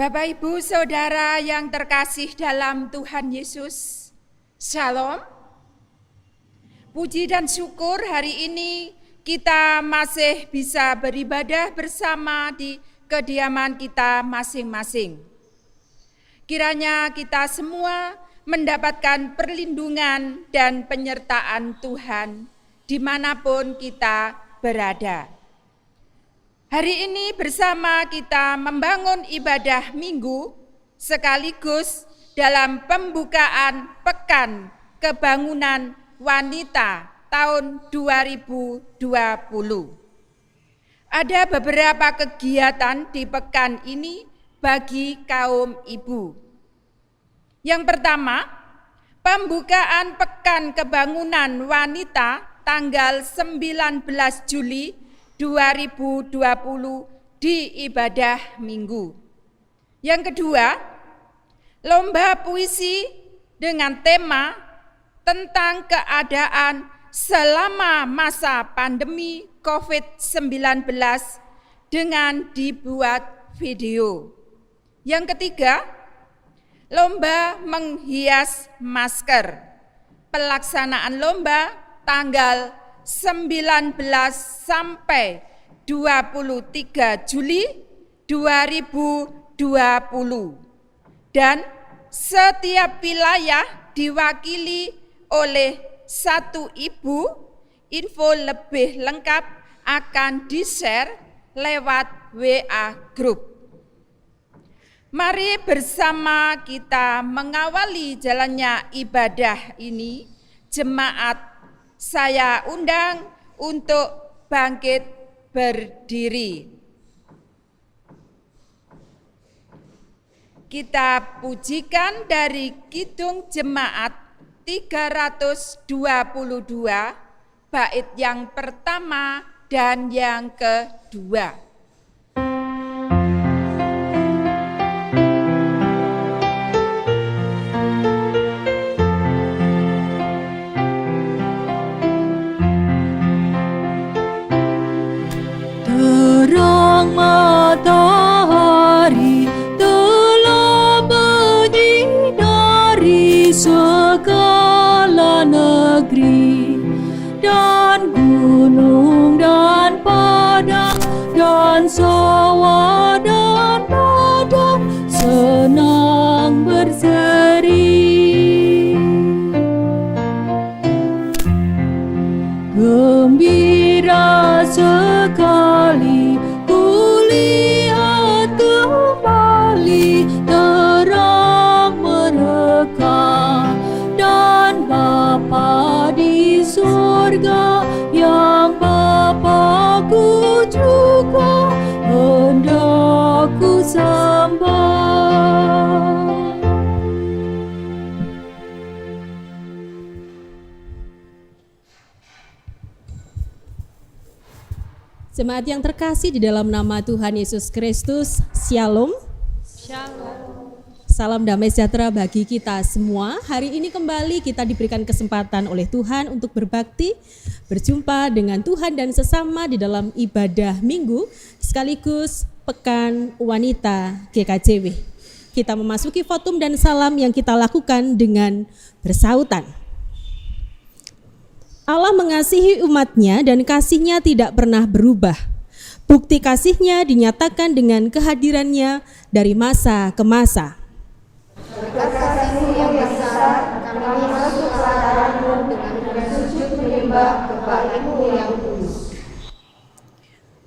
Bapak, Ibu, Saudara yang terkasih dalam Tuhan Yesus, Shalom. Puji dan syukur hari ini kita masih bisa beribadah bersama di kediaman kita masing-masing. Kiranya kita semua mendapatkan perlindungan dan penyertaan Tuhan dimanapun kita berada. Hari ini bersama kita membangun ibadah minggu sekaligus dalam pembukaan Pekan Kebangunan Wanita tahun 2020. Ada beberapa kegiatan di pekan ini bagi kaum ibu. Yang pertama, pembukaan Pekan Kebangunan Wanita tanggal 19 Juli 2020 di ibadah minggu. Yang kedua, lomba puisi dengan tema tentang keadaan selama masa pandemi COVID-19 dengan dibuat video. Yang ketiga, lomba menghias masker. Pelaksanaan lomba tanggal 19 sampai 23 Juli 2020. Dan setiap wilayah diwakili oleh satu ibu. Info lebih lengkap akan di-share lewat WA Group. Mari bersama kita mengawali jalannya ibadah ini. Jemaat, saya undang untuk bangkit berdiri. Kita pujikan dari Kidung Jemaat 322, bait yang pertama dan yang kedua. Terang matahari telah menyinari segala negeri, dan gunung dan padang dan sawah dan padang senang berseri. Gembira sekali kulihat kembali terang mereka, dan Bapa di surga yang Bapakku juga hendak ku sembah. Jemaat yang terkasih di dalam nama Tuhan Yesus Kristus, Shalom. Shalom. Salam damai sejahtera bagi kita semua. Hari ini kembali kita diberikan kesempatan oleh Tuhan untuk berbakti, berjumpa dengan Tuhan dan sesama di dalam ibadah minggu, sekaligus Pekan Wanita GKJW. Kita memasuki votum dan salam yang kita lakukan dengan bersautan. Allah mengasihi umatnya dan kasih-Nya tidak pernah berubah. Bukti kasih-Nya dinyatakan dengan kehadirannya dari masa ke masa. Berkat kasih-Mu yang besar, kami masuk hadapan-Mu dengan bersujud menyembah kepada-Mu yang kudus.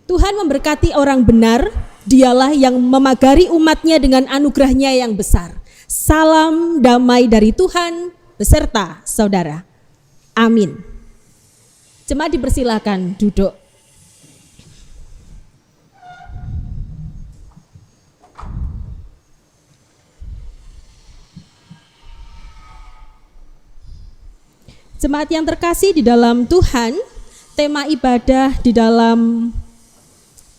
Tuhan memberkati orang benar, Dialah yang memagari umat-Nya dengan anugerah-Nya yang besar. Salam damai dari Tuhan beserta saudara. Amin. Jemaat dipersilakan duduk. Jemaat yang terkasih di dalam Tuhan, tema ibadah di dalam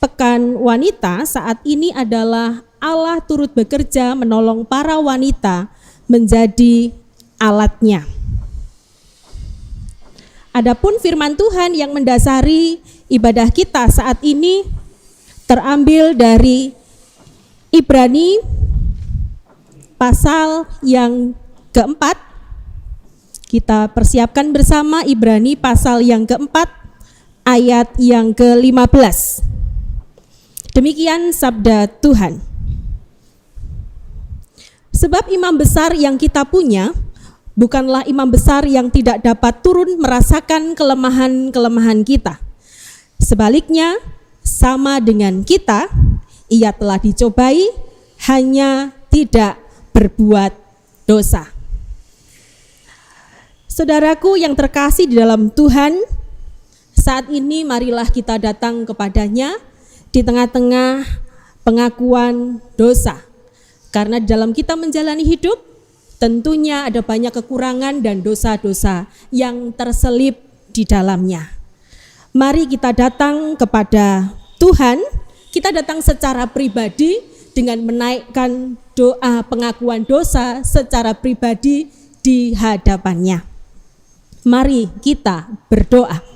Pekan Wanita saat ini adalah Allah turut bekerja menolong para wanita menjadi alat-Nya. Adapun firman Tuhan yang mendasari ibadah kita saat ini terambil dari Ibrani pasal yang keempat. Kita persiapkan bersama Ibrani pasal yang keempat, ayat yang ke-15. Demikian sabda Tuhan. Sebab imam besar yang kita punya bukanlah imam besar yang tidak dapat turun merasakan kelemahan-kelemahan kita. Sebaliknya, sama dengan kita, ia telah dicobai, hanya tidak berbuat dosa. Saudaraku yang terkasih di dalam Tuhan, saat ini marilah kita datang kepadanya di tengah-tengah pengakuan dosa. Karena dalam kita menjalani hidup, tentunya ada banyak kekurangan dan dosa-dosa yang terselip di dalamnya. Mari kita datang kepada Tuhan, kita datang secara pribadi dengan menaikkan doa pengakuan dosa secara pribadi di hadapannya. Mari kita berdoa.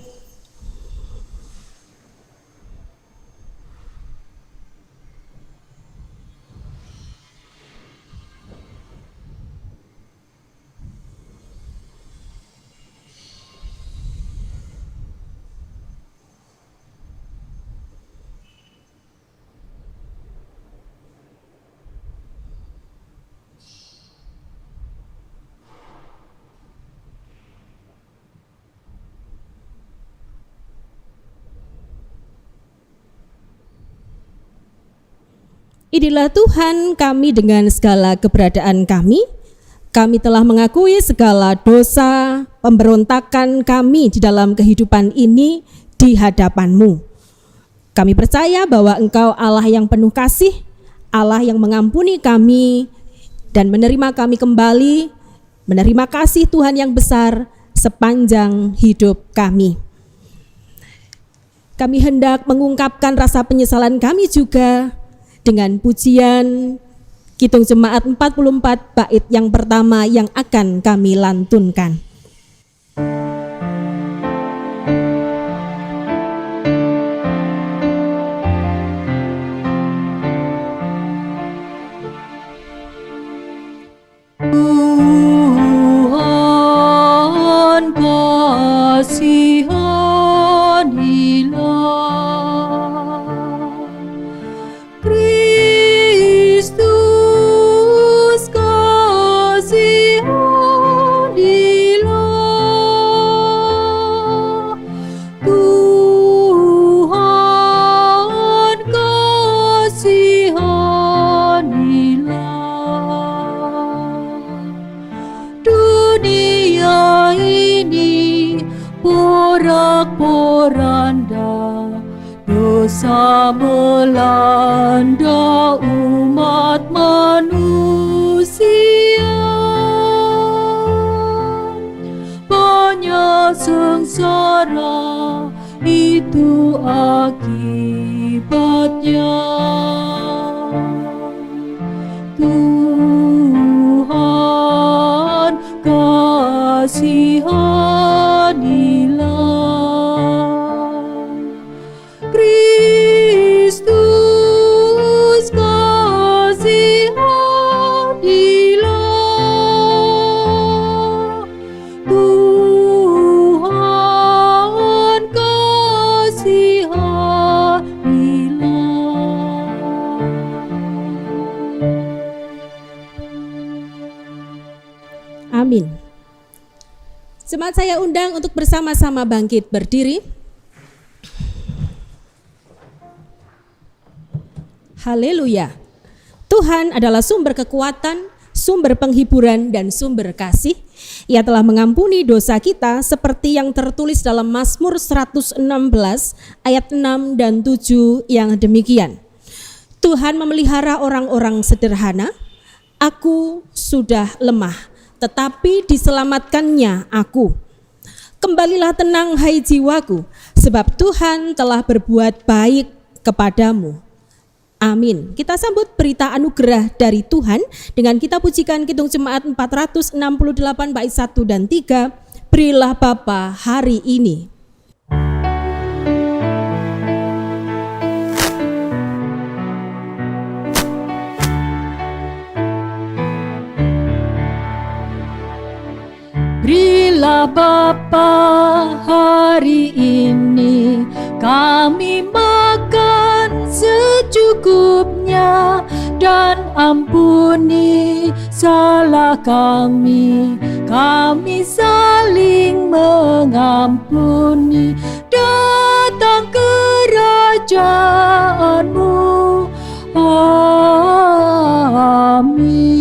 Inilah Tuhan kami dengan segala keberadaan kami. Kami telah mengakui segala dosa, pemberontakan kami di dalam kehidupan ini di hadapan-Mu. Kami percaya bahwa Engkau Allah yang penuh kasih, Allah yang mengampuni kami dan menerima kami kembali, menerima kasih Tuhan yang besar sepanjang hidup kami. Kami hendak mengungkapkan rasa penyesalan kami juga dengan pujian Kidung Jemaat 44 bait yang pertama yang akan kami lantunkan. Tuhan kasihanilah, Kristus kasihanilah, Tuhan kasihanilah. Dunia ini porak-poranda, dosa melanda umat manusia. Banyak sengsara, itu akibatnya. Tuhan kasihanilah, Kristus kasihanilah, Tuhan kasihanilah. Amin. Jemaat saya undang untuk bersama-sama bangkit berdiri. Haleluya. Tuhan adalah sumber kekuatan, sumber penghiburan dan sumber kasih. Ia telah mengampuni dosa kita seperti yang tertulis dalam Mazmur 116 ayat 6 dan 7 yang demikian. Tuhan memelihara orang-orang sederhana. Aku sudah lemah, tetapi diselamatkannya aku. Kembalilah tenang hai jiwaku, sebab Tuhan telah berbuat baik kepadamu. Amin. Kita sambut berita anugerah dari Tuhan dengan kita pujikan Kidung Jemaat 468 bait 1 dan 3. Berilah Bapa hari ini. Berilah Bapa hari ini kami makan secukupnya, dan ampuni salah kami, kami saling mengampuni. Datang kerajaanmu, amin.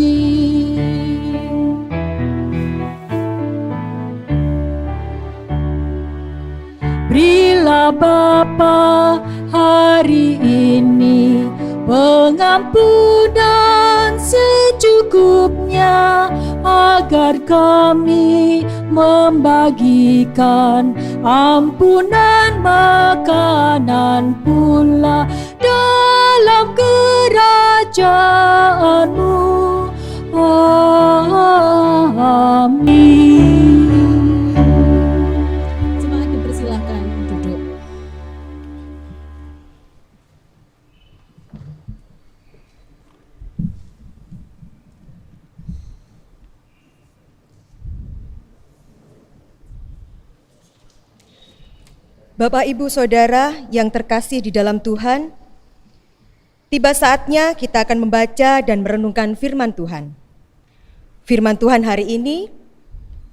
Berilah Bapa hari ini pengampunan secukupnya, agar kami membagikan ampunan makanan pula dalam kerajaanmu, amin. Jemaat dipersilahkan duduk. Bapak, Ibu, Saudara yang terkasih di dalam Tuhan, tiba saatnya kita akan membaca dan merenungkan firman Tuhan. Firman Tuhan hari ini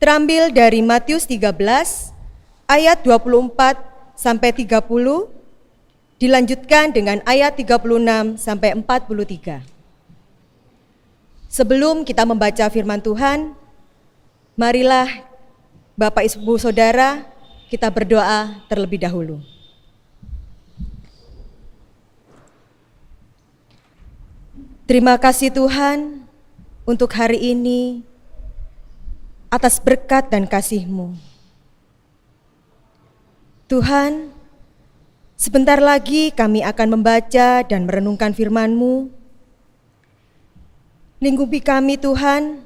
terambil dari Matius 13 ayat 24 sampai 30, dilanjutkan dengan ayat 36 sampai 43. Sebelum kita membaca firman Tuhan, marilah Bapak, Ibu, Saudara, kita berdoa terlebih dahulu. Terima kasih Tuhan untuk hari ini atas berkat dan kasih-Mu. Tuhan, sebentar lagi kami akan membaca dan merenungkan firman-Mu. Lingkupi kami Tuhan,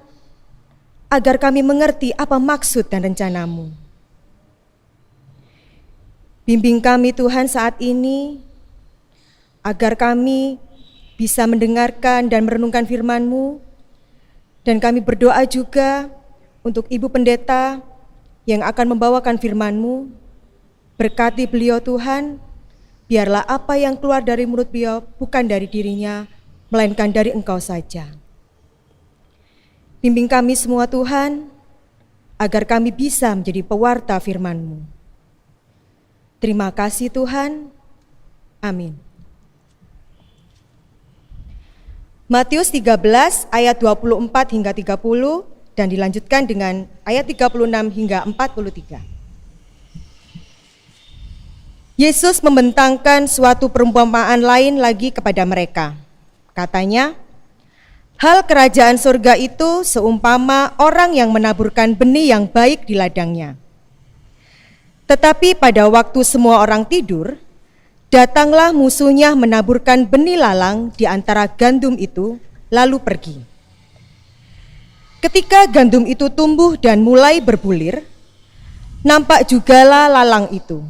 agar kami mengerti apa maksud dan rencana-Mu. Bimbing kami Tuhan saat ini, agar kami bisa mendengarkan dan merenungkan firman-Mu, dan kami berdoa juga untuk Ibu Pendeta yang akan membawakan firman-Mu. Berkati beliau Tuhan, biarlah apa yang keluar dari mulut beliau bukan dari dirinya, melainkan dari Engkau saja. Bimbing kami semua Tuhan, agar kami bisa menjadi pewarta firman-Mu. Terima kasih Tuhan, amin. Matius 13 ayat 24 hingga 30 dan dilanjutkan dengan ayat 36 hingga 43. Yesus membentangkan suatu perumpamaan lain lagi kepada mereka. Katanya, hal kerajaan surga itu seumpama orang yang menaburkan benih yang baik di ladangnya. Tetapi pada waktu semua orang tidur, datanglah musuhnya menaburkan benih lalang di antara gandum itu, lalu pergi. Ketika gandum itu tumbuh dan mulai berbulir, nampak jugalah lalang itu.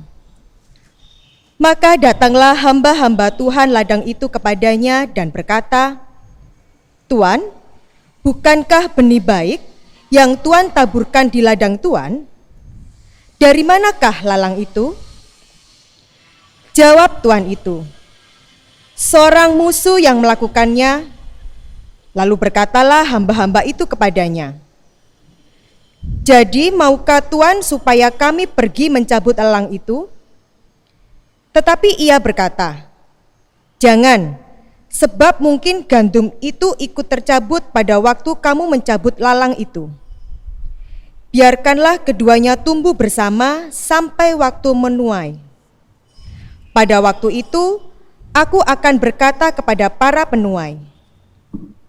Maka datanglah hamba-hamba Tuhan ladang itu kepadanya dan berkata, Tuan, bukankah benih baik yang Tuan taburkan di ladang Tuan? Dari manakah lalang itu? Jawab tuan itu, seorang musuh yang melakukannya. Lalu berkatalah hamba-hamba itu kepadanya, jadi maukah Tuan supaya kami pergi mencabut lalang itu? Tetapi ia berkata, jangan, sebab mungkin gandum itu ikut tercabut pada waktu kamu mencabut lalang itu. Biarkanlah keduanya tumbuh bersama sampai waktu menuai. Pada waktu itu, aku akan berkata kepada para penuai,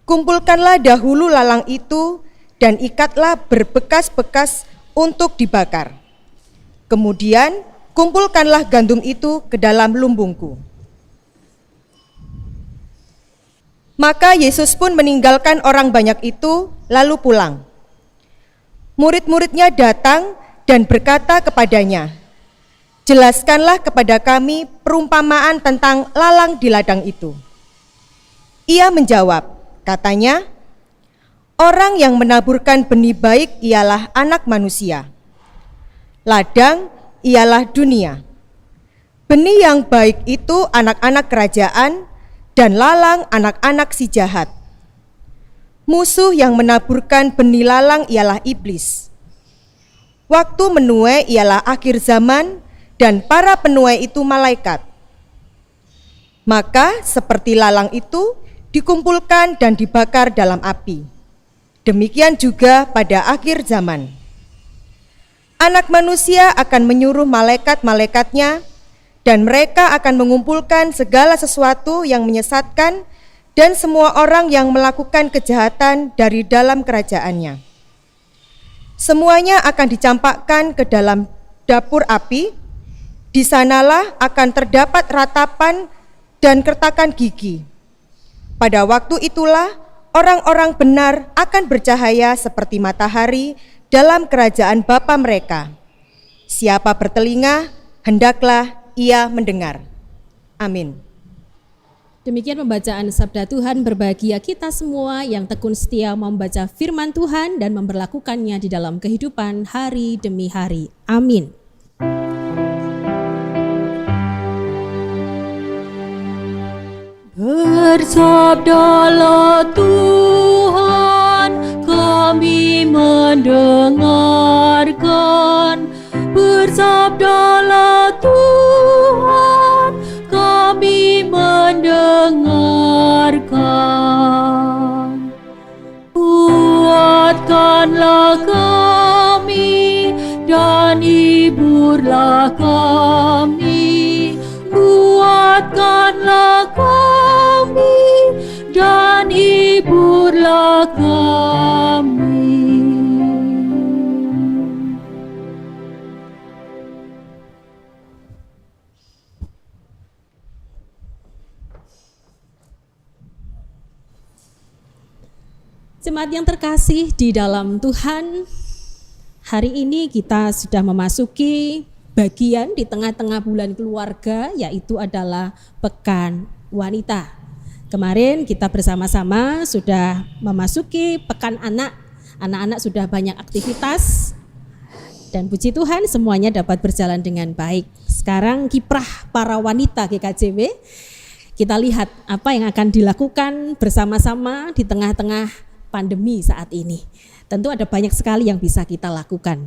kumpulkanlah dahulu lalang itu dan ikatlah berbekas-bekas untuk dibakar. Kemudian, kumpulkanlah gandum itu ke dalam lumbungku. Maka Yesus pun meninggalkan orang banyak itu, lalu pulang. Murid-muridnya datang dan berkata kepadanya, jelaskanlah kepada kami perumpamaan tentang lalang di ladang itu. Ia menjawab, katanya, Orang yang menaburkan benih baik ialah anak manusia. Ladang ialah dunia. Benih yang baik itu anak-anak kerajaan, dan lalang anak-anak si jahat. Musuh yang menaburkan benih lalang ialah iblis. Waktu menuai ialah akhir zaman, dan para penuai itu malaikat. Maka seperti lalang itu dikumpulkan dan dibakar dalam api. Demikian juga pada akhir zaman. Anak manusia akan menyuruh malaikat-malaikatnya, dan mereka akan mengumpulkan segala sesuatu yang menyesatkan dan semua orang yang melakukan kejahatan dari dalam kerajaannya. Semuanya akan dicampakkan ke dalam dapur api. Di sanalah akan terdapat ratapan dan kertakan gigi. Pada waktu itulah orang-orang benar akan bercahaya seperti matahari dalam kerajaan Bapa mereka. Siapa bertelinga, hendaklah ia mendengar. Amin. Demikian pembacaan sabda Tuhan. Berbahagia kita semua yang tekun setia membaca firman Tuhan dan memberlakukannya di dalam kehidupan hari demi hari. Amin. Bersabdalah Tuhan, kami mendengarkan. Bersabdalah Tuhan, kami mendengarkan. Kuatkanlah kami dan hiburlah kami. Kuatkanlah kami dan hiburlah kami. Jemaat yang terkasih di dalam Tuhan, hari ini kita sudah memasuki bagian di tengah-tengah bulan keluarga, yaitu adalah Pekan Wanita. Kemarin kita bersama-sama sudah memasuki Pekan Anak. Anak-anak sudah banyak aktivitas dan puji Tuhan semuanya dapat berjalan dengan baik. Sekarang kiprah para wanita GKJW, kita lihat apa yang akan dilakukan bersama-sama di tengah-tengah pandemi saat ini. Tentu ada banyak sekali yang bisa kita lakukan.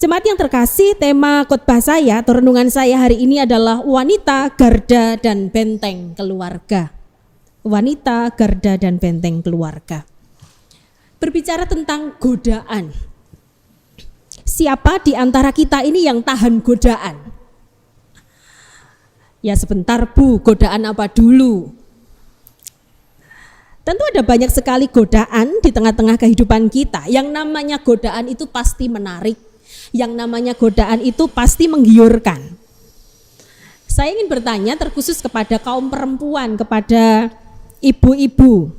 Jemaat yang terkasih, tema khotbah saya atau renungan saya hari ini adalah wanita, garda, dan benteng keluarga. Wanita, garda, dan benteng keluarga. Berbicara tentang godaan. Siapa di antara kita ini yang tahan godaan? Ya sebentar Bu, godaan apa dulu? Tentu ada banyak sekali godaan di tengah-tengah kehidupan kita. Yang namanya godaan itu pasti menarik. Yang namanya godaan itu pasti menggiurkan. Saya ingin bertanya terkhusus kepada kaum perempuan, kepada ibu-ibu.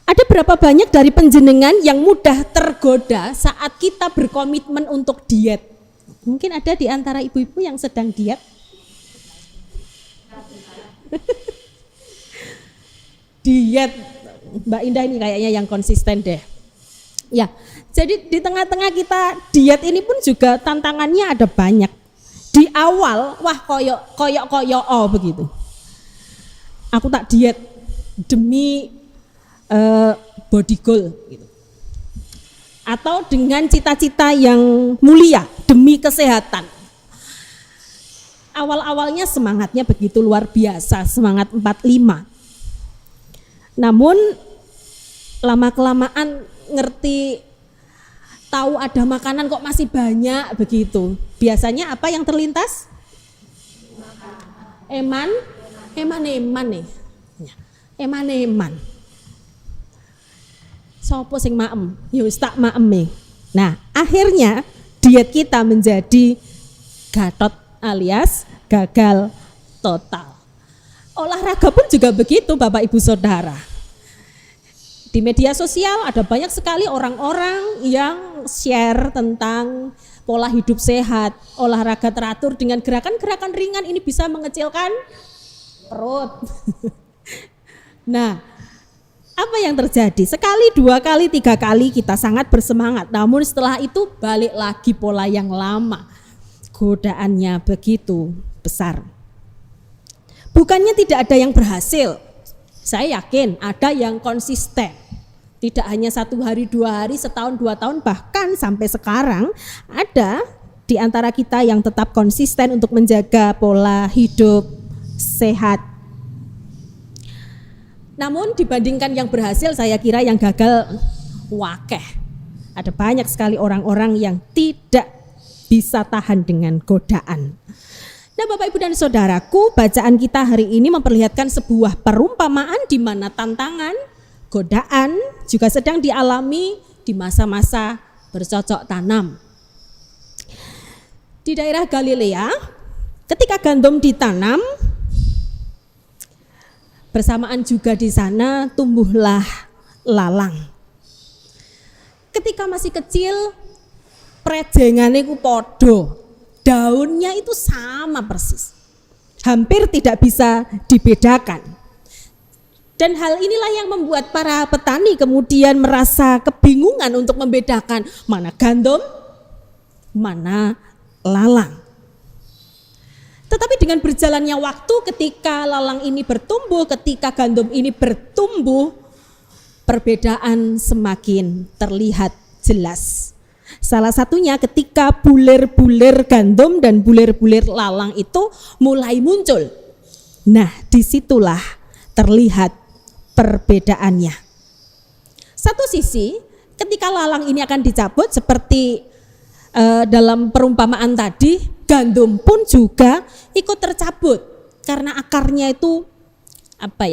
Ada berapa banyak dari penjenengan yang mudah tergoda saat kita berkomitmen untuk diet? Mungkin ada di antara ibu-ibu yang sedang diet. Diet, Mbak Indah ini kayaknya yang konsisten deh. Ya, jadi di tengah-tengah kita diet ini pun juga tantangannya ada banyak. Di awal, wah koyok oh begitu. Aku tak diet demi body goal gitu. Atau dengan cita-cita yang mulia demi kesehatan. Awal-awalnya semangatnya begitu luar biasa, semangat 45. Namun lama-kelamaan ngerti, tahu ada makanan kok masih banyak begitu. Biasanya apa yang terlintas? Eman nih. Eman. Sopo sing maem? Ya wis tak maem nih. Nah, akhirnya diet kita menjadi gatot alias gagal total. Olahraga pun juga begitu Bapak Ibu Saudara. Di media sosial ada banyak sekali orang-orang yang share tentang pola hidup sehat, olahraga teratur dengan gerakan-gerakan ringan ini bisa mengecilkan perut. Nah, Apa yang terjadi? Sekali, 2 kali, 3 kali kita sangat bersemangat, namun setelah itu balik lagi pola yang lama. Godaannya begitu besar. Bukannya tidak ada yang berhasil, saya yakin ada yang konsisten. Tidak hanya 1 hari, 2 hari, setahun, 2 tahun, bahkan sampai sekarang ada di antara kita yang tetap konsisten untuk menjaga pola hidup sehat. Namun dibandingkan yang berhasil, saya kira yang gagal wakeh. Ada banyak sekali orang-orang yang tidak bisa tahan dengan godaan. Nah, Bapak, Ibu, dan Saudaraku, bacaan kita hari ini memperlihatkan sebuah perumpamaan di mana tantangan, godaan juga sedang dialami di masa-masa bercocok tanam. Di daerah Galilea, ketika gandum ditanam, bersamaan juga di sana tumbuhlah lalang. Ketika masih kecil, prejengane ku podo, daunnya itu sama persis, hampir tidak bisa dibedakan. Dan hal inilah yang membuat para petani kemudian merasa kebingungan untuk membedakan mana gandum, mana lalang. Tetapi dengan berjalannya waktu, ketika lalang ini bertumbuh, ketika gandum ini bertumbuh, perbedaan semakin terlihat jelas. Salah satunya ketika bulir-bulir gandum dan bulir-bulir lalang itu mulai muncul. Nah, disitulah terlihat perbedaannya. Satu sisi, ketika lalang ini akan dicabut seperti dalam perumpamaan tadi, gandum pun juga ikut tercabut karena akarnya itu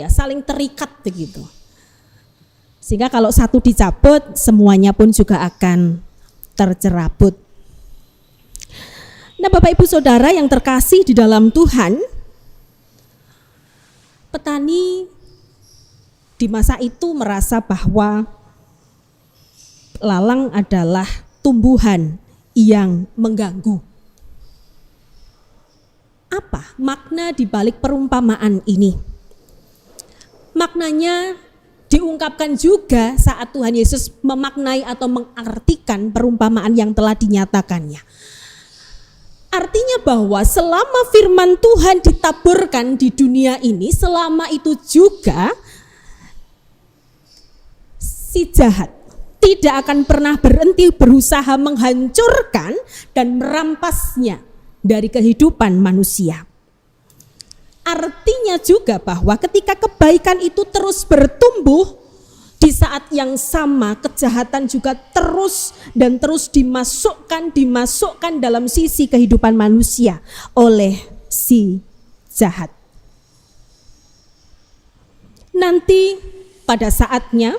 saling terikat begitu. Sehingga kalau satu dicabut, semuanya pun juga akan tercerabut. Nah, Bapak, Ibu, Saudara yang terkasih di dalam Tuhan, petani di masa itu merasa bahwa lalang adalah tumbuhan yang mengganggu. Apa makna di balik perumpamaan ini? Maknanya diungkapkan juga saat Tuhan Yesus memaknai atau mengartikan perumpamaan yang telah dinyatakannya. Artinya bahwa selama firman Tuhan ditaburkan di dunia ini, selama itu juga si jahat tidak akan pernah berhenti berusaha menghancurkan dan merampasnya dari kehidupan manusia. Artinya juga bahwa ketika kebaikan itu terus bertumbuh, di saat yang sama kejahatan juga terus dan terus dimasukkan dalam sisi kehidupan manusia oleh si jahat. Nanti pada saatnya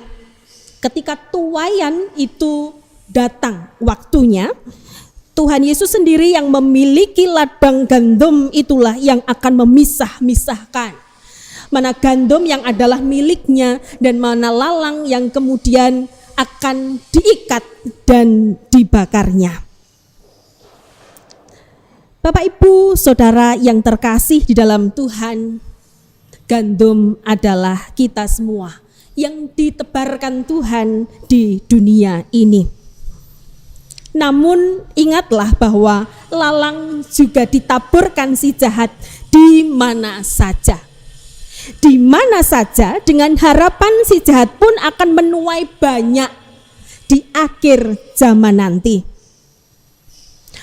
ketika tuaian itu datang waktunya, Tuhan Yesus sendiri yang memiliki ladang gandum itulah yang akan memisah-misahkan mana gandum yang adalah miliknya dan mana lalang yang kemudian akan diikat dan dibakarnya. Bapak, Ibu, Saudara yang terkasih di dalam Tuhan, gandum adalah kita semua yang ditebarkan Tuhan di dunia ini. Namun ingatlah bahwa lalang juga ditaburkan si jahat di mana saja. Di mana saja, dengan harapan si jahat pun akan menuai banyak di akhir zaman nanti.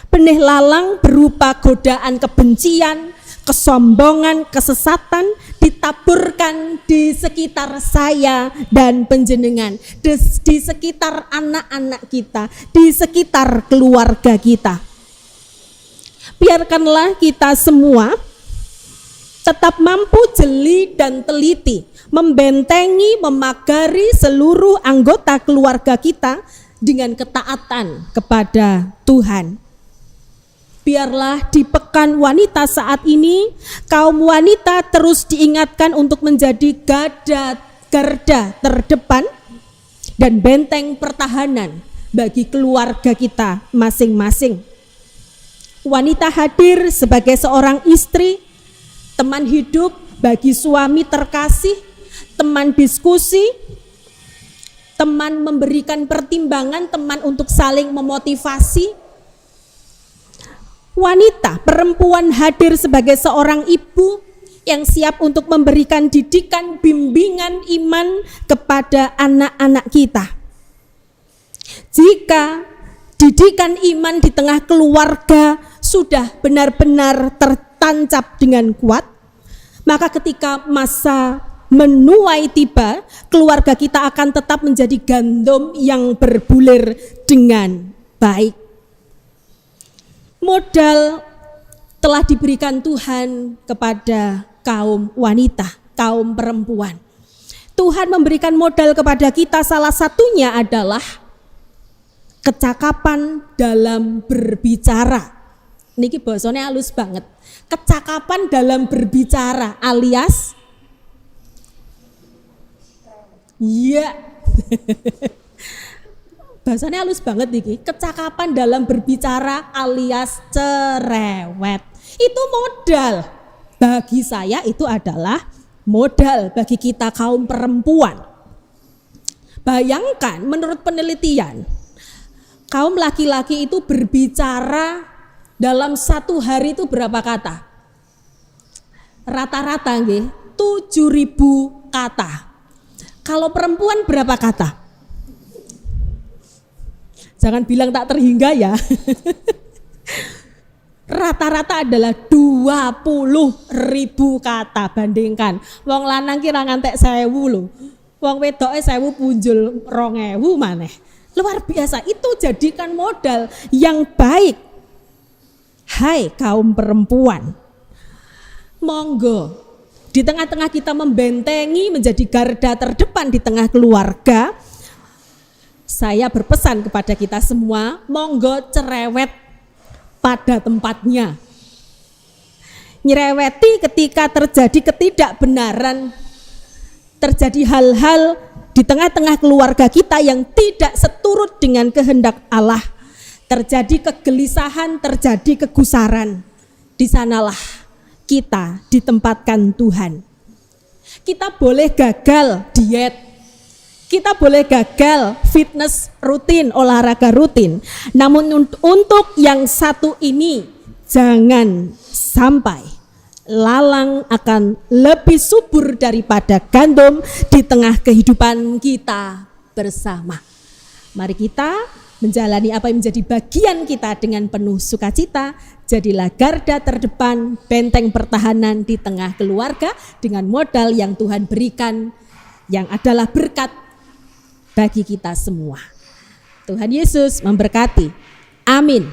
Benih lalang berupa godaan kebencian, kesombongan, kesesatan ditaburkan di sekitar saya dan penjenengan, di sekitar anak-anak kita, di sekitar keluarga kita. Biarkanlah kita semua tetap mampu jeli dan teliti, membentengi, memagari seluruh anggota keluarga kita dengan ketaatan kepada Tuhan. Biarlah di Pekan Wanita saat ini, kaum wanita terus diingatkan untuk menjadi garda terdepan dan benteng pertahanan bagi keluarga kita masing-masing. Wanita hadir sebagai seorang istri, teman hidup bagi suami terkasih, teman diskusi, teman memberikan pertimbangan, teman untuk saling memotivasi. Wanita, perempuan hadir sebagai seorang ibu yang siap untuk memberikan didikan, bimbingan iman kepada anak-anak kita. Jika didikan iman di tengah keluarga sudah benar-benar tertancap dengan kuat, maka ketika masa menuai tiba, keluarga kita akan tetap menjadi gandum yang berbulir dengan baik. Modal telah diberikan Tuhan kepada kaum wanita, kaum perempuan. Tuhan memberikan modal kepada kita, salah satunya adalah kecakapan dalam berbicara. Niki bahasanya halus banget. Kecakapan dalam berbicara alias bahasanya halus banget niki. Kecakapan dalam berbicara alias cerewet. Itu modal. Bagi saya itu adalah modal bagi kita kaum perempuan. Bayangkan menurut penelitian, kaum laki-laki itu berbicara dalam satu hari itu berapa kata? Rata-rata nggih 7.000 kata. Kalau perempuan berapa kata? Jangan bilang tak terhingga ya. Rata-rata adalah 20.000 kata. Bandingkan wong lanang kira ngantek 1.000 lho. Wong wedoke 1.000 punjul 2.000 maneh. Luar biasa, itu jadikan modal yang baik. Hai kaum perempuan, monggo di tengah-tengah kita membentengi menjadi garda terdepan di tengah keluarga. Saya berpesan kepada kita semua, monggo cerewet pada tempatnya. Nyereweti ketika terjadi ketidakbenaran, terjadi hal-hal di tengah-tengah keluarga kita yang tidak seturut dengan kehendak Allah. Terjadi kegelisahan, terjadi kegusaran. Di sanalah kita ditempatkan Tuhan. Kita boleh gagal diet, kita boleh gagal fitness rutin, olahraga rutin. Namun untuk yang satu ini, jangan sampai lalang akan lebih subur daripada gandum di tengah kehidupan kita bersama. Mari kita menjalani apa yang menjadi bagian kita dengan penuh sukacita. Jadilah garda terdepan, benteng pertahanan di tengah keluarga dengan modal yang Tuhan berikan, yang adalah berkat bagi kita semua. Tuhan Yesus memberkati. Amin.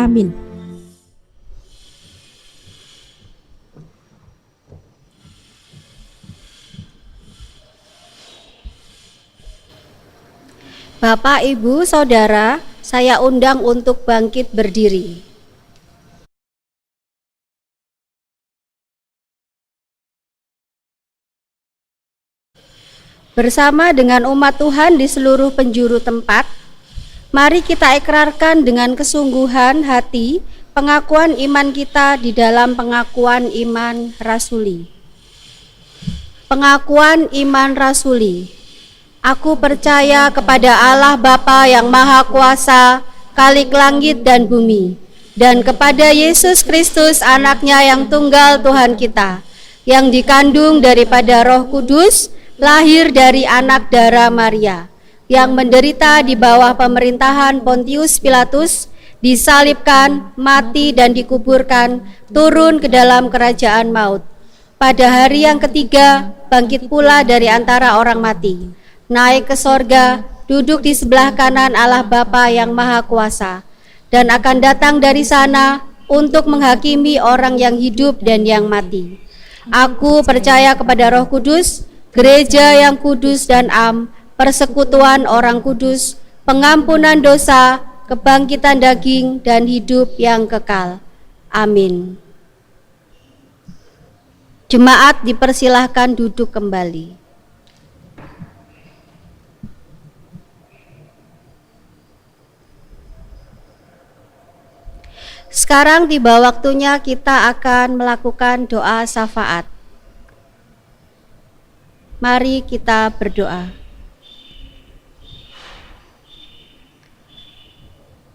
Amin. Bapak, Ibu, Saudara, saya undang untuk bangkit berdiri. Bersama dengan umat Tuhan di seluruh penjuru tempat, mari kita ikrarkan dengan kesungguhan hati pengakuan iman kita di dalam pengakuan iman rasuli. Pengakuan iman rasuli. Aku percaya kepada Allah Bapa yang Maha Kuasa, Khalik langit dan bumi, dan kepada Yesus Kristus anaknya yang tunggal Tuhan kita, yang dikandung daripada Roh Kudus, lahir dari anak darah Maria, yang menderita di bawah pemerintahan Pontius Pilatus, disalibkan, mati dan dikuburkan, turun ke dalam kerajaan maut. Pada hari yang ketiga, bangkit pula dari antara orang mati, naik ke sorga, duduk di sebelah kanan Allah Bapa yang Maha Kuasa, dan akan datang dari sana untuk menghakimi orang yang hidup dan yang mati. Aku percaya kepada Roh Kudus, gereja yang kudus dan am, persekutuan orang kudus, pengampunan dosa, kebangkitan daging, dan hidup yang kekal. Amin. Jemaat dipersilahkan duduk kembali. Sekarang tiba waktunya kita akan melakukan doa syafaat. Mari kita berdoa.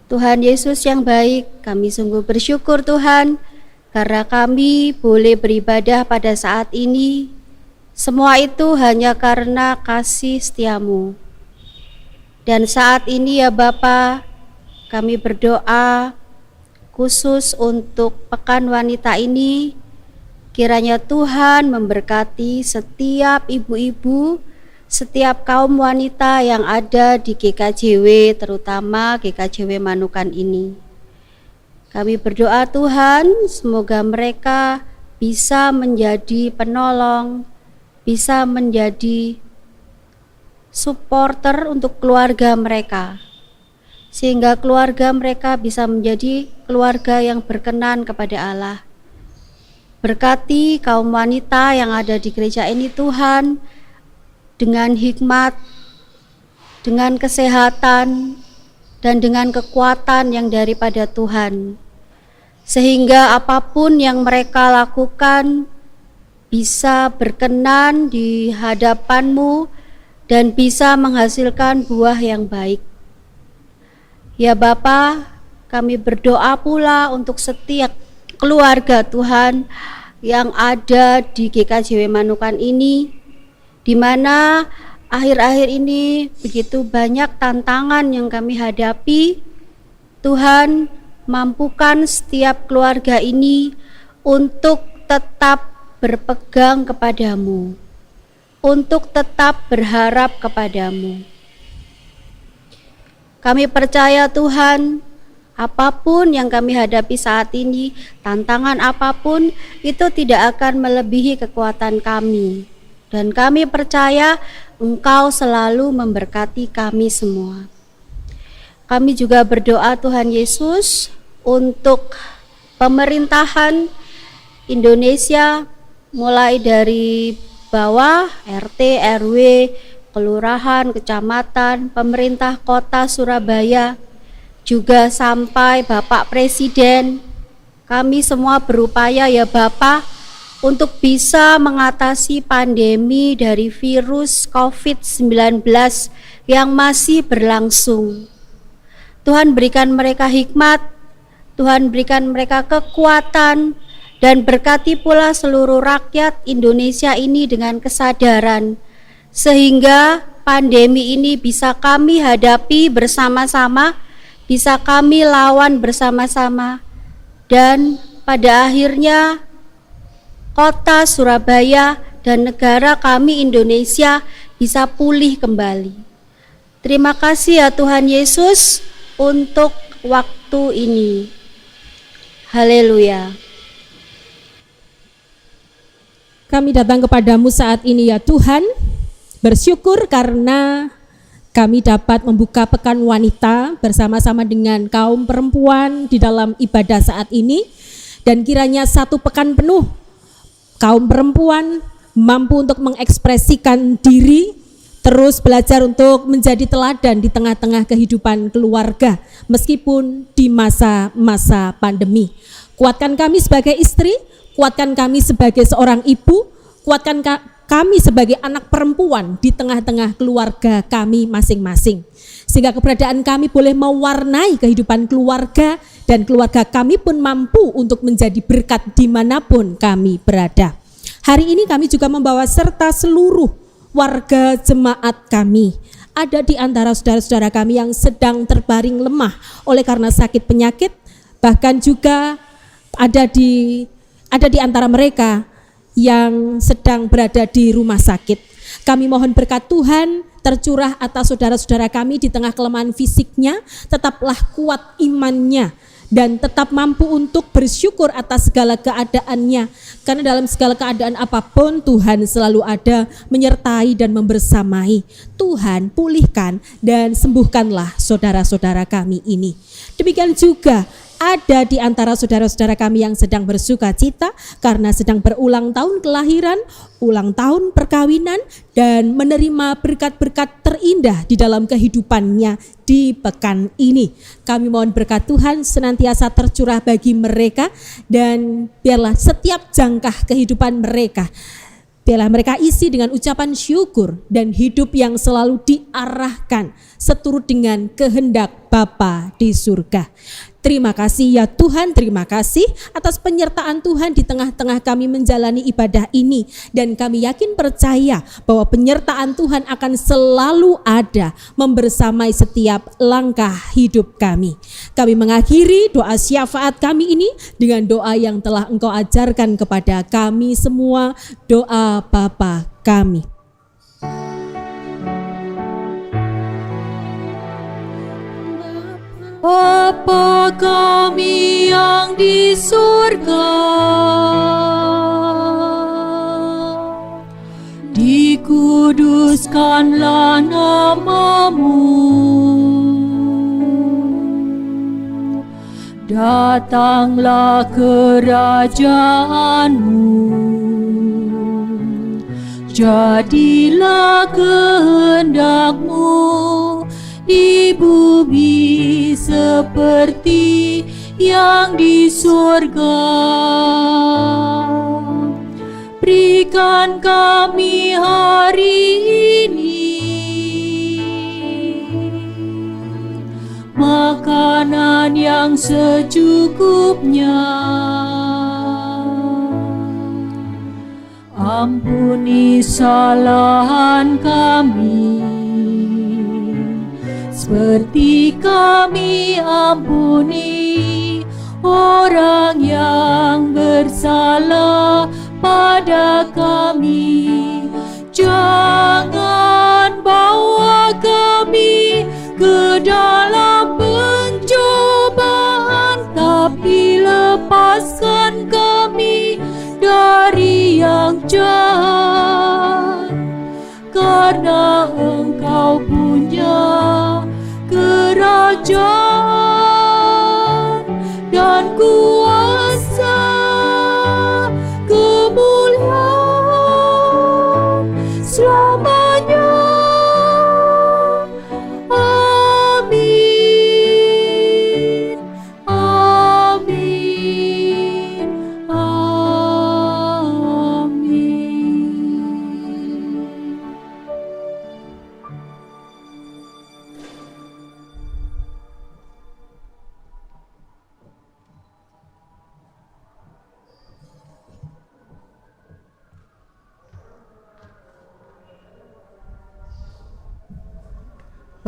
Tuhan Yesus yang baik, kami sungguh bersyukur Tuhan, karena kami boleh beribadah pada saat ini. Semua itu hanya karena kasih setiamu. Dan saat ini ya Bapa, kami berdoa khusus untuk Pekan Wanita ini, kiranya Tuhan memberkati setiap ibu-ibu, setiap kaum wanita yang ada di GKJW, terutama GKJW Manukan ini. Kami berdoa Tuhan, semoga mereka bisa menjadi penolong, bisa menjadi supporter untuk keluarga mereka, sehingga keluarga mereka bisa menjadi keluarga yang berkenan kepada Allah. Berkati kaum wanita yang ada di gereja ini Tuhan, dengan hikmat, dengan kesehatan, dan dengan kekuatan yang daripada Tuhan, sehingga apapun yang mereka lakukan bisa berkenan di hadapan-Mu dan bisa menghasilkan buah yang baik. Ya Bapa, kami berdoa pula untuk setiap keluarga Tuhan yang ada di GKJW Manukan ini, di mana akhir-akhir ini begitu banyak tantangan yang kami hadapi. Tuhan, mampukan setiap keluarga ini untuk tetap berpegang kepadamu, untuk tetap berharap kepadamu. Kami percaya Tuhan, apapun yang kami hadapi saat ini, tantangan apapun, itu tidak akan melebihi kekuatan kami. Dan kami percaya Engkau selalu memberkati kami semua. Kami juga berdoa Tuhan Yesus untuk pemerintahan Indonesia, mulai dari bawah, RT, RW, kelurahan, kecamatan, pemerintah kota Surabaya, juga sampai Bapak Presiden. Kami semua berupaya ya Bapak untuk bisa mengatasi pandemi dari virus COVID-19 yang masih berlangsung. Tuhan berikan mereka hikmat, Tuhan berikan mereka kekuatan, dan berkati pula seluruh rakyat Indonesia ini dengan kesadaran, sehingga pandemi ini bisa kami hadapi bersama-sama, bisa kami lawan bersama-sama, dan pada akhirnya kota Surabaya dan negara kami Indonesia bisa pulih kembali. Terima kasih ya Tuhan Yesus untuk waktu ini. Haleluya. Kami datang kepadamu saat ini ya Tuhan, bersyukur karena kami dapat membuka Pekan Wanita bersama-sama dengan kaum perempuan di dalam ibadah saat ini. Dan kiranya satu pekan penuh kaum perempuan mampu untuk mengekspresikan diri, terus belajar untuk menjadi teladan di tengah-tengah kehidupan keluarga meskipun di masa-masa pandemi. Kuatkan kami sebagai istri, kuatkan kami sebagai seorang ibu, kuatkan kami sebagai anak perempuan di tengah-tengah keluarga kami masing-masing, sehingga keberadaan kami boleh mewarnai kehidupan keluarga, dan keluarga kami pun mampu untuk menjadi berkat dimanapun kami berada. Hari ini kami juga membawa serta seluruh warga jemaat kami, ada di antara saudara-saudara kami yang sedang terbaring lemah oleh karena sakit penyakit, bahkan juga ada di antara mereka yang sedang berada di rumah sakit. Kami mohon berkat Tuhan tercurah atas saudara-saudara kami di tengah kelemahan fisiknya, tetaplah kuat imannya dan tetap mampu untuk bersyukur atas segala keadaannya, karena dalam segala keadaan apapun Tuhan selalu ada menyertai dan membersamai. Tuhan pulihkan dan sembuhkanlah saudara-saudara kami ini. Demikian juga ada di antara saudara-saudara kami yang sedang bersuka cita karena sedang berulang tahun kelahiran, ulang tahun perkawinan, dan menerima berkat-berkat terindah di dalam kehidupannya di pekan ini. Kami mohon berkat Tuhan senantiasa tercurah bagi mereka, dan biarlah setiap jangkah kehidupan mereka, biarlah mereka isi dengan ucapan syukur dan hidup yang selalu diarahkan seturut dengan kehendak Bapa di surga. Terima kasih ya Tuhan, terima kasih atas penyertaan Tuhan di tengah-tengah kami menjalani ibadah ini. Dan kami yakin percaya bahwa penyertaan Tuhan akan selalu ada membersamai setiap langkah hidup kami. Kami mengakhiri doa syafaat kami ini dengan doa yang telah Engkau ajarkan kepada kami semua, doa Bapa kami. Bapa kami yang di surga, dikuduskanlah nama-Mu, datanglah kerajaan-Mu, jadilah kehendak-Mu di bumi seperti yang di surga. Berikan kami hari ini makanan yang secukupnya. Ampuni kesalahan kami, seperti kami ampuni orang yang bersalah pada kami. Jangan bawa kami ke dalam pencobaan, tapi lepaskan kami dari yang jahat. Karena Engkau punya kerajaan dan kuasa, kemuliaan selamanya. Amin, amin, amin.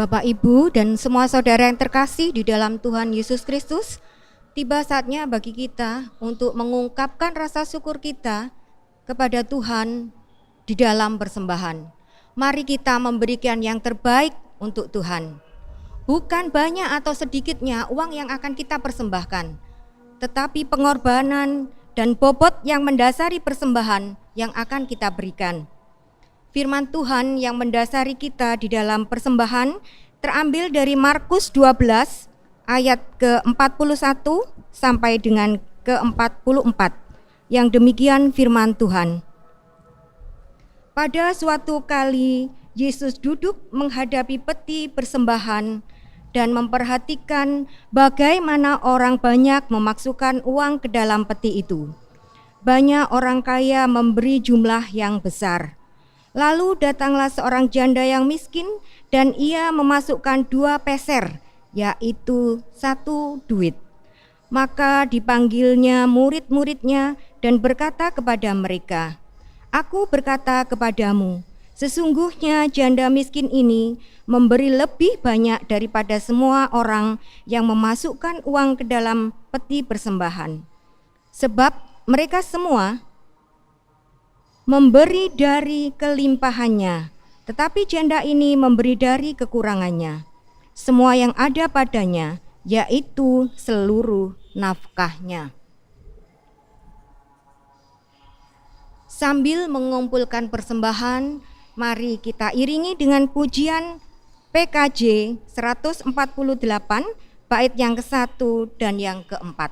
Bapak, Ibu, dan semua saudara yang terkasih di dalam Tuhan Yesus Kristus, tiba saatnya bagi kita untuk mengungkapkan rasa syukur kita kepada Tuhan di dalam persembahan. Mari kita memberikan yang terbaik untuk Tuhan. Bukan banyak atau sedikitnya uang yang akan kita persembahkan, tetapi pengorbanan dan bobot yang mendasari persembahan yang akan kita berikan. Firman Tuhan yang mendasari kita di dalam persembahan terambil dari Markus 12 ayat ke-41 sampai dengan ke-44. Yang demikian firman Tuhan. Pada suatu kali Yesus duduk menghadapi peti persembahan dan memperhatikan bagaimana orang banyak memasukkan uang ke dalam peti itu. Banyak orang kaya memberi jumlah yang besar. Lalu datanglah seorang janda yang miskin dan ia memasukkan 2 peser, yaitu 1 duit. Maka dipanggilnya murid-muridnya dan berkata kepada mereka, "Aku berkata kepadamu, Sesungguhnya janda miskin ini memberi lebih banyak daripada semua orang yang memasukkan uang ke dalam peti persembahan. Sebab mereka semua memberi dari kelimpahannya, tetapi janda ini memberi dari kekurangannya, semua yang ada padanya, yaitu seluruh nafkahnya. Sambil mengumpulkan persembahan, mari kita iringi dengan pujian PKJ 148 bait yang ke-1 dan yang ke-4.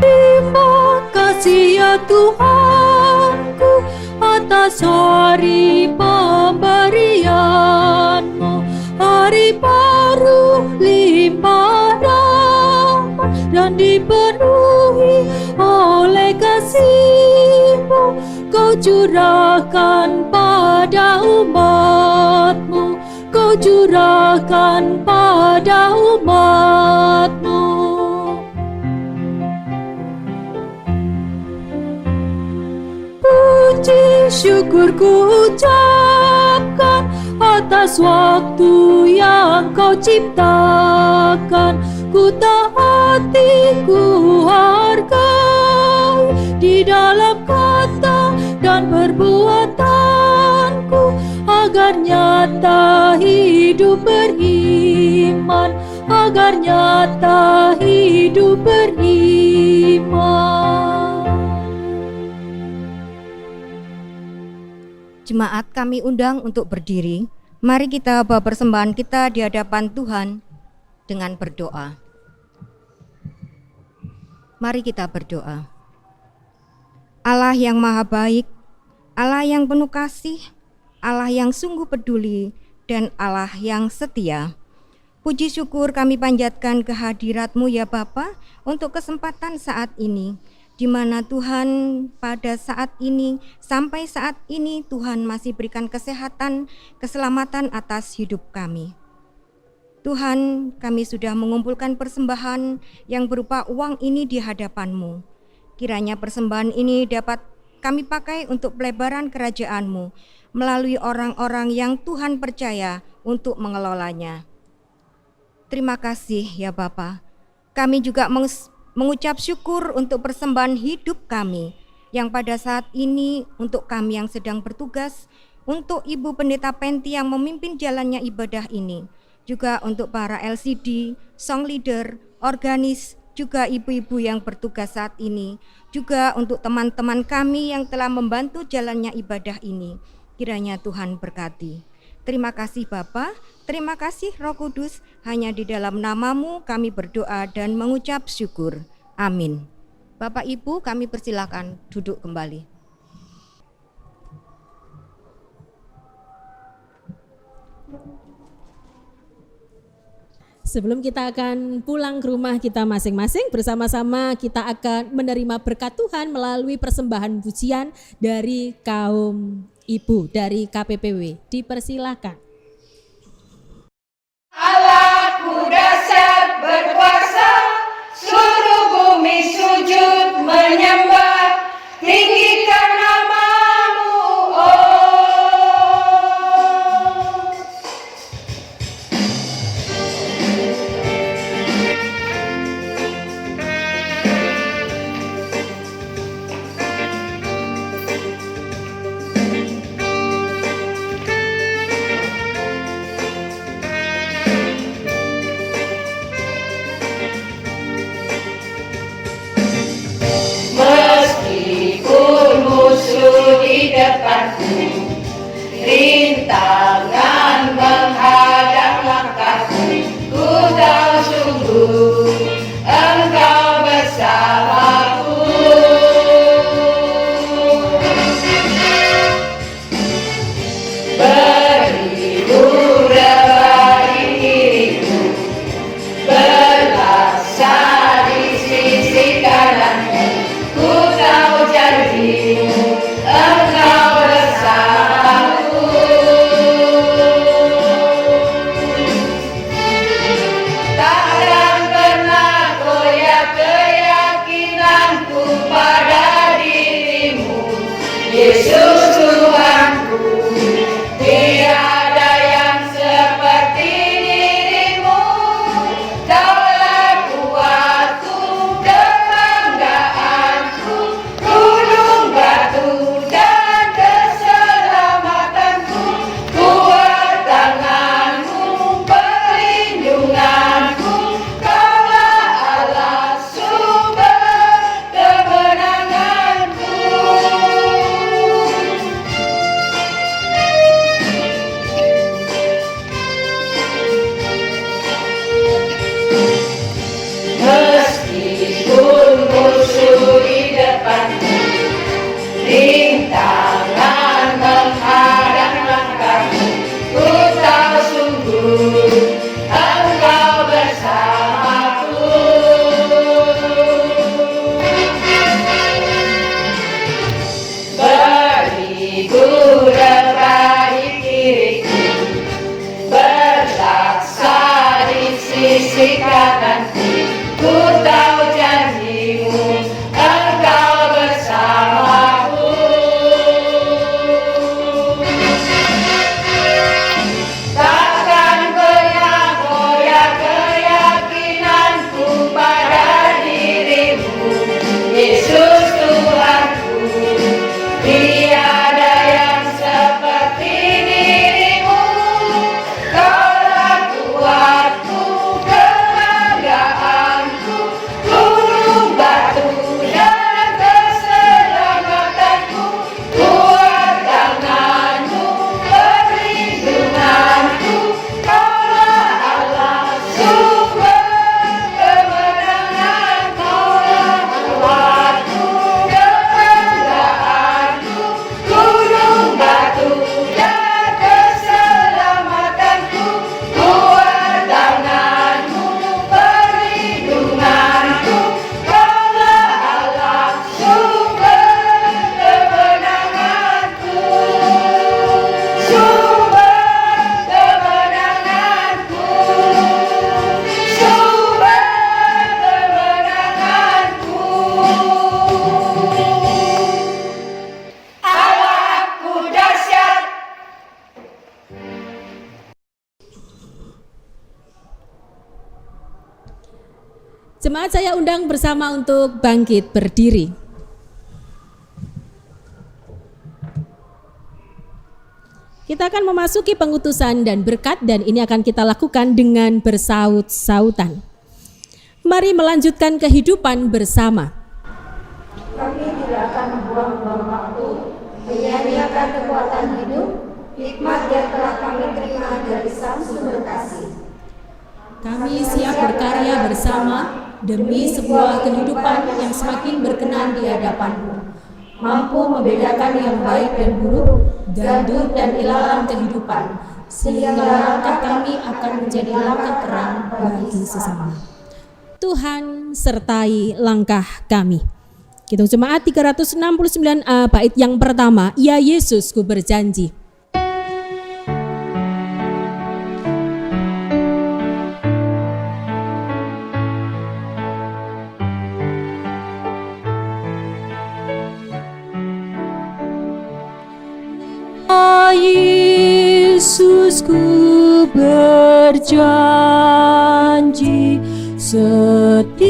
Terima kasih ya Tuhanku atas hari pemberian-Mu, hari baru limpah rahmat dan dipenuhi oleh kasih-Mu. Kau curahkan pada umat-Mu, Kau curahkan pada umat-Mu. Puji syukur ku ucapkan atas waktu yang Kau ciptakan. Ku taati, ku hargai di dalam kata dan perbuatanku, agar nyata hidup beriman, agar nyata hidup beriman. Jemaat kami undang untuk berdiri. Mari kita bawa persembahan kita di hadapan Tuhan dengan berdoa. Mari kita berdoa. Allah yang maha baik, Allah yang penuh kasih, Allah yang sungguh peduli, dan Allah yang setia. Puji syukur kami panjatkan kehadirat-Mu ya Bapa untuk kesempatan saat ini, di mana Tuhan pada saat ini, sampai saat ini Tuhan masih berikan kesehatan, keselamatan atas hidup kami. Tuhan, kami sudah mengumpulkan persembahan yang berupa uang ini di hadapan-Mu. Kiranya persembahan ini dapat kami pakai untuk pelebaran kerajaan-Mu melalui orang-orang yang Tuhan percaya untuk mengelolanya. Terima kasih ya Bapa. Kami juga mengucap syukur untuk persembahan hidup kami yang pada saat ini untuk kami yang sedang bertugas, untuk Ibu Pendeta Penti yang memimpin jalannya ibadah ini, juga untuk para LCD, song leader, organis, juga ibu-ibu yang bertugas saat ini, juga untuk teman-teman kami yang telah membantu jalannya ibadah ini. Kiranya Tuhan berkati. Terima kasih Bapa, terima kasih Roh Kudus, hanya di dalam nama-Mu kami berdoa dan mengucap syukur. Amin. Bapak Ibu, kami persilakan duduk kembali. Sebelum kita akan pulang ke rumah kita masing-masing, bersama-sama kita akan menerima berkat Tuhan melalui persembahan pujian dari kaum ibu dari KPPW. Dipersilakan. Allahku dahsyat berkuasa, seluruh bumi sujud menyembah, tinggikan nama-Mu, oh. Jemaat saya undang bersama untuk bangkit berdiri. Kita akan memasuki pengutusan dan berkat, dan ini akan kita lakukan dengan bersaut-sautan. Mari melanjutkan kehidupan bersama. Kami tidak akan membuang-buang waktu, menyanyiakan kekuatan hidup, hikmat yang telah kami terima dari Sang Sumber Kasih. Kami siap berkarya bersama demi sebuah kehidupan yang semakin berkenan di hadapan-Mu, mampu membedakan yang baik dan buruk, gaduh dan ilalang kehidupan, sehingga langkah kami akan menjadi langkah terang bagi sesama. Tuhan sertai langkah kami. Kita jemaat 369A bait yang pertama, Ya Yesus ku berjanji. Yesus ku berjanji setia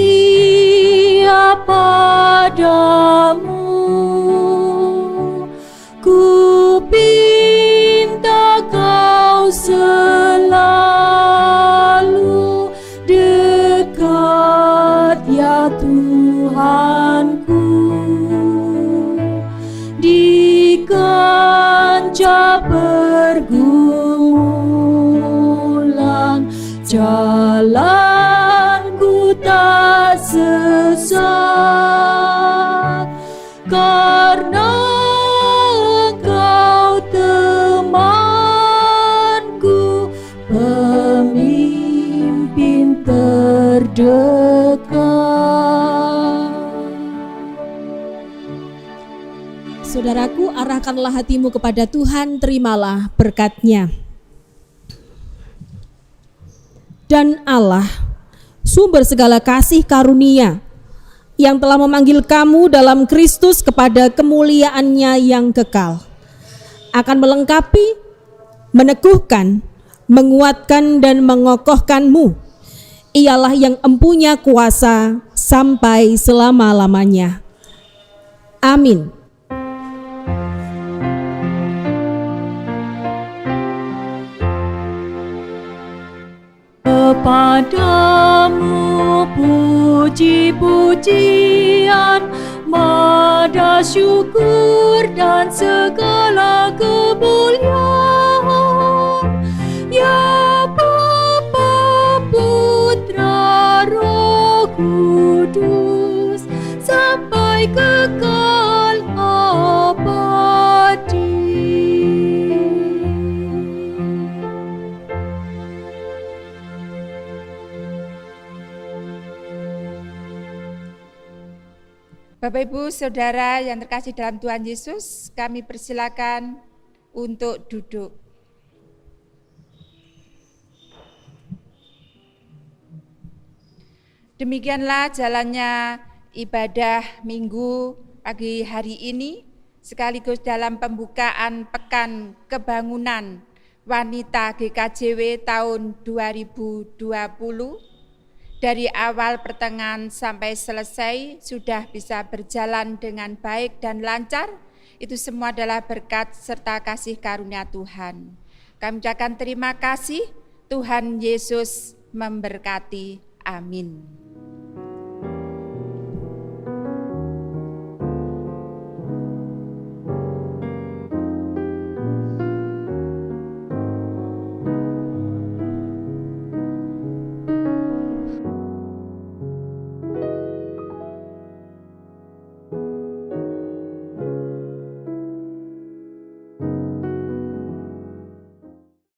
padamu, ku pinta kau selalu dekat ya Tuhanku, di kancah pergumulan jalanku tak sesat, karena Engkau temanku, pemimpin terdekat. Saudaraku, arahkanlah hatimu kepada Tuhan, terimalah berkat-Nya. Dan Allah, sumber segala kasih karunia, yang telah memanggil kamu dalam Kristus kepada kemuliaan-Nya yang kekal, akan melengkapi, meneguhkan, menguatkan dan mengokohkanmu. Ialah yang empunya kuasa sampai selama-lamanya. Amin. Kepadamu puji-pujian, mada syukur dan segala kemuliaan, ya Bapa, Putra, Roh Kudus, sampai kekal abadi. Bapak Ibu Saudara yang terkasih dalam Tuhan Yesus, kami persilakan untuk duduk. Demikianlah jalannya ibadah Minggu pagi hari ini, sekaligus dalam pembukaan Pekan Kebangunan Wanita GKJW tahun 2020. Dari awal pertengahan sampai selesai sudah bisa berjalan dengan baik dan lancar. Itu semua adalah berkat serta kasih karunia Tuhan. Kami ucapkan terima kasih. Tuhan Yesus memberkati. Amin.